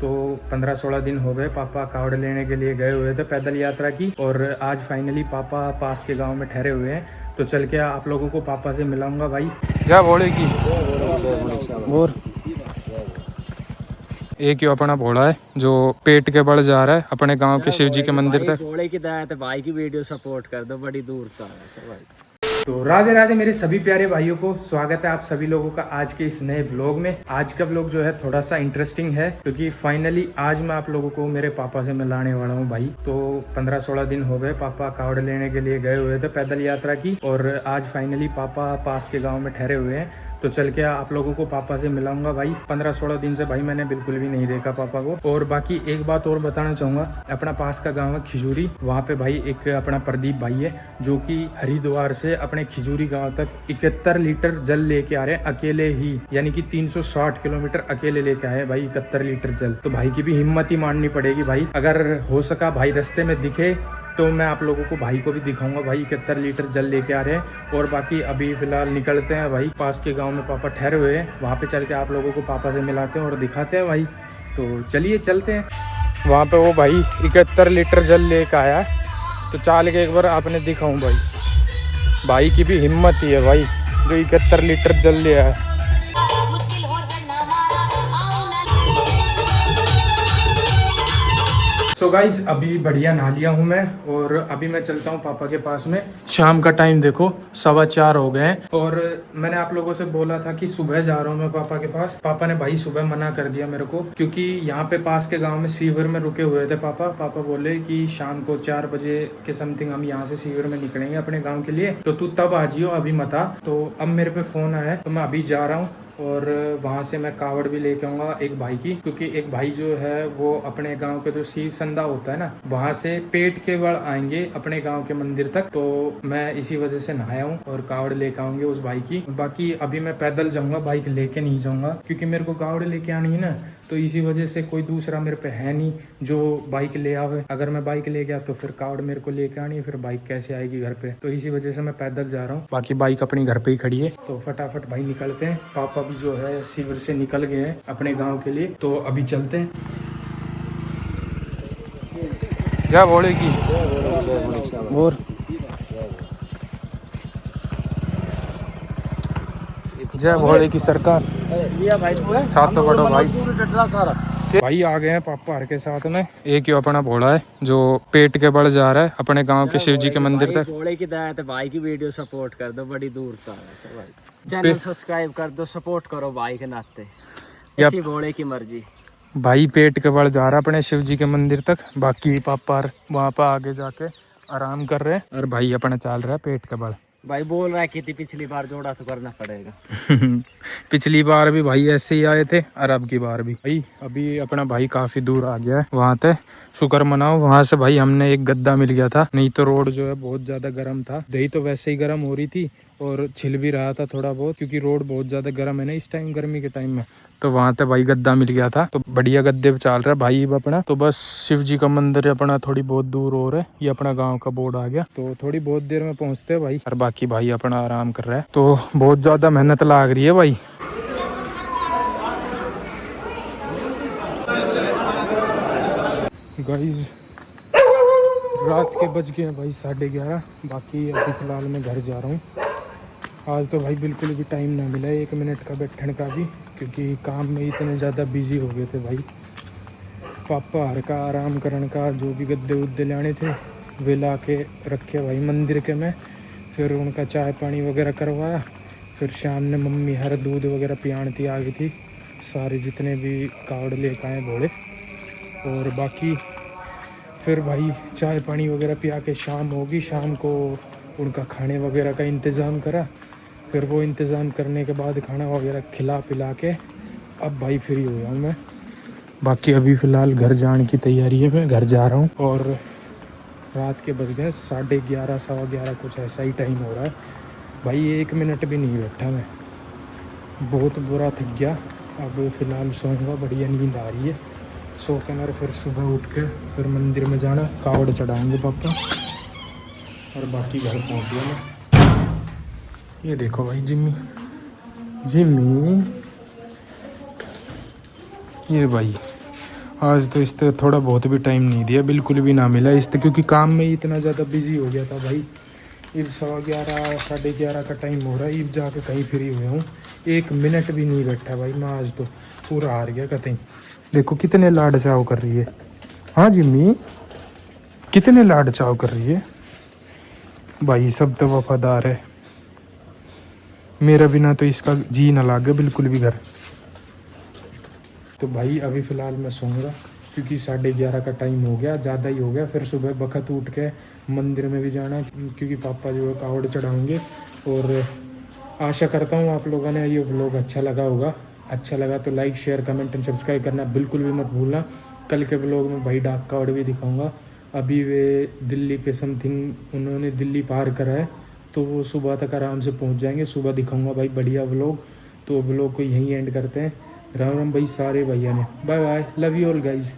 तो 15-16 दिन हो गए पापा कावड़ लेने के लिए गए हुए थे पैदल यात्रा की, और आज फाइनली पापा पास के गांव में ठहरे हुए हैं। तो चल के आप लोगों को पापा से मिलाऊंगा भाई। क्या भोले की और एक ही अपना भोला है जो पेट के बल जा रहा है अपने गांव के शिव जी के मंदिर तक। भोले की दया है भाई की वीडियो सपोर्ट कर दो, बड़ी दूर तक भाई। तो राधे राधे मेरे सभी प्यारे भाइयों को, स्वागत है आप सभी लोगों का आज के इस नए व्लॉग में। आज का व्लॉग जो है थोड़ा सा इंटरेस्टिंग है क्योंकि फाइनली आज मैं आप लोगों को मेरे पापा से मिलाने वाला हूं भाई। तो 15-16 दिन हो गए पापा कावड़ लेने के लिए गए हुए थे पैदल यात्रा की, और आज फाइनली पापा पास के गाँव में ठहरे हुए हैं। तो चल के आप लोगों को पापा से मिलाऊंगा भाई। 15-16 दिन से भाई मैंने बिल्कुल भी नहीं देखा पापा को। और बाकी एक बात और बताना चाहूंगा, अपना पास का गांव है खिजूरी, वहाँ पे भाई एक अपना प्रदीप भाई है जो कि हरिद्वार से अपने खिजूरी गांव तक 71 लीटर जल लेके आ रहे हैं अकेले ही, यानी कि 360 किलोमीटर अकेले लेके आए भाई 71 लीटर जल। तो भाई की भी हिम्मत ही माननी पड़ेगी भाई। अगर हो सका भाई रास्ते में दिखे तो मैं आप लोगों को भाई को भी दिखाऊंगा भाई 71 लीटर जल लेके आ रहे हैं। और बाकी अभी फिलहाल निकलते हैं भाई, पास के गांव में पापा ठहरे हुए हैं, वहाँ पे चल के आप लोगों को पापा से मिलाते हैं और दिखाते हैं भाई। तो चलिए चलते हैं वहाँ पे। वो भाई 71 लीटर जल लेके आया है, तो चाल के एक बार आपने दिखाऊँ भाई। भाई की भी हिम्मत ही है भाई जो 71 लीटर जल ले आया है। सो गाइस अभी बढ़िया नहा लिया हूँ मैं, और अभी मैं चलता हूँ पापा के पास में। शाम का टाइम देखो 4:15 हो गए हैं, और मैंने आप लोगों से बोला था कि सुबह जा रहा हूँ मैं पापा के पास। पापा ने भाई सुबह मना कर दिया मेरे को, क्योंकि यहाँ पे पास के गांव में सीवर में रुके हुए थे पापा। पापा बोले कि शाम को 4 बजे के समथिंग हम यहाँ से सीवर में निकलेंगे अपने गाँव के लिए, तो तू तब आ जियो, अभी मत आ। तो अब मेरे पे फोन आया है तो मैं अभी जा रहा हूँ, और वहाँ से मैं कावड़ भी लेके आऊँगा एक भाई की, क्योंकि एक भाई जो है वो अपने गांव के जो शिव संधा होता है ना, वहाँ से पेट के बल आएंगे अपने गांव के मंदिर तक। तो मैं इसी वजह से नहाया हूँ और कावड़ लेके आऊँगे उस भाई की। बाकी अभी मैं पैदल जाऊँगा, बाइक लेके नहीं जाऊँगा, क्योंकि मेरे को कावड़ लेके आनी है ना, तो इसी वजह से कोई दूसरा मेरे पे है नहीं जो बाइक ले आवे। अगर मैं बाइक ले गया तो फिर कावड़ मेरे को लेके आनी है, फिर बाइक कैसे आएगी घर पे। तो इसी वजह से मैं पैदल जा रहा हूँ, बाकी बाइक अपनी घर पे ही खड़ी है। तो फटाफट भाई निकलते हैं। पापा भी जो है शिविर से निकल गए हैं अपने गाँव के लिए, तो अभी चलते हैं। क्या बोले की और जय भोले की सरकार। साथ तो बढ़ो भाई। भाई आ गए हैं पापा हर के साथ में। एक ही अपना भोला है जो पेट के बल जा रहा है अपने गांव के शिव जी के मंदिर तक। भोले की दया है भाई की वीडियो सपोर्ट कर दो, बड़ी दूर तक भाई। चैनल सब्सक्राइब कर दो, सपोर्ट करो भाई के नाते, इसी भोले की मर्जी। भाई पेट के बल जा रहा है अपने शिव जी के मंदिर तक, बाकी पापा वहाँ पर आगे जाके आराम कर रहे हैं, और भाई अपना चल रहा है पेट के बल। भाई बोल रहा है कि पिछली बार जोड़ा तो करना पड़ेगा। पिछली बार भी भाई ऐसे ही आए थे, और अब की बार भी। भाई अभी अपना भाई काफी दूर आ गया है, वहाँ पे शुक्र मनाओ वहाँ से भाई हमने एक गद्दा मिल गया था, नहीं तो रोड जो है बहुत ज्यादा गर्म था। दही तो वैसे ही गर्म हो रही थी और छिल भी रहा था थोड़ा बहुत, क्योंकि रोड बहुत ज्यादा गर्म है ना इस टाइम गर्मी के टाइम में। तो वहाँ पे भाई गद्दा मिल गया था, तो बढ़िया गद्दे पे चल रहा है भाई अपना। तो बस शिव जी का मंदिर अपना थोड़ी बहुत दूर और है, ये अपना गांव का बोर्ड आ गया, तो थोड़ी बहुत देर में पहुँचते हैं भाई। और बाकी भाई अपना आराम कर रहा है, तो बहुत ज्यादा मेहनत लाग रही है भाई। गाइस रात के बज गए हैं भाई 11:30। बाकी अभी फिलहाल मैं घर जा रहा हूँ। आज तो भाई बिल्कुल भी टाइम ना मिला 1 मिनट का बैठने का भी, क्योंकि काम में इतने ज़्यादा बिजी हो गए थे भाई। पापा हर का आराम करने का जो भी गद्दे उद्दे लाने थे वे ला के रखे भाई मंदिर के में। फिर उनका चाय पानी वगैरह करवाया। फिर शाम ने मम्मी हर दूध वगैरह पियाणती आ गई थी, सारे जितने भी कावड़ लेकर आए भोले। और बाकी फिर भाई चाय पानी वगैरह पिया के शाम होगी, शाम को उनका खाने वगैरह का इंतज़ाम करा। फिर वो इंतज़ाम करने के बाद खाना वगैरह खिला पिला के अब भाई फ्री हो गया हूँ मैं। बाकी अभी फ़िलहाल घर जाने की तैयारी है, मैं घर जा रहा हूँ। और रात के बज गए 11:30 11:15 कुछ ऐसा ही टाइम हो रहा है भाई। 1 मिनट भी नहीं बैठा मैं, बहुत बुरा थक गया। अब फ़िलहाल सोऊंगा, बढ़िया नींद आ रही है। सो के मेरे फिर सुबह उठ के फिर मंदिर में जाना, कावड़ चढ़ाएंगे पापा, और बाकी घर पहुँच गया मैं। ये देखो भाई जिम्मी जिम्मी, ये भाई आज तो इस तरह थोड़ा बहुत भी टाइम नहीं दिया, बिल्कुल भी ना मिला इस तरह, क्योंकि काम में ही इतना ज़्यादा बिजी हो गया था भाई। इब 11:15 11:30 का टाइम हो रहा है, इब जाके कहीं फ्री हुए हूँ। 1 मिनट भी नहीं बैठा भाई मैं, आज तो पूरा हार गया कतई। देखो कितने लाड चाव कर रही है। हाँ जिम्मी, कितने लाड चाव कर रही है भाई। सब तो वफादार है, मेरा बिना तो इसका जी ना लागे बिल्कुल भी घर। तो भाई अभी फ़िलहाल मैं सोऊंगा, क्योंकि 11:30 का टाइम हो गया, ज़्यादा ही हो गया। फिर सुबह बखत उठ के मंदिर में भी जाना है, क्योंकि पापा जो है कावड़ चढ़ाएंगे। और आशा करता हूँ आप लोगों ने ये व्लॉग अच्छा लगा होगा। अच्छा लगा तो like share comment and subscribe करना बिल्कुल भी मत भूलना। कल के व्लॉग में भाई डाक कावड़ भी दिखाऊंगा। अभी वे दिल्ली के समथिंग उन्होंने दिल्ली पार करा है, तो वो सुबह तक आराम से पहुंच जाएंगे। सुबह दिखाऊंगा भाई बढ़िया व्लॉग। तो व्लॉग को यहीं एंड करते हैं। राम राम भाई सारे भैया ने, bye bye, love you all guys.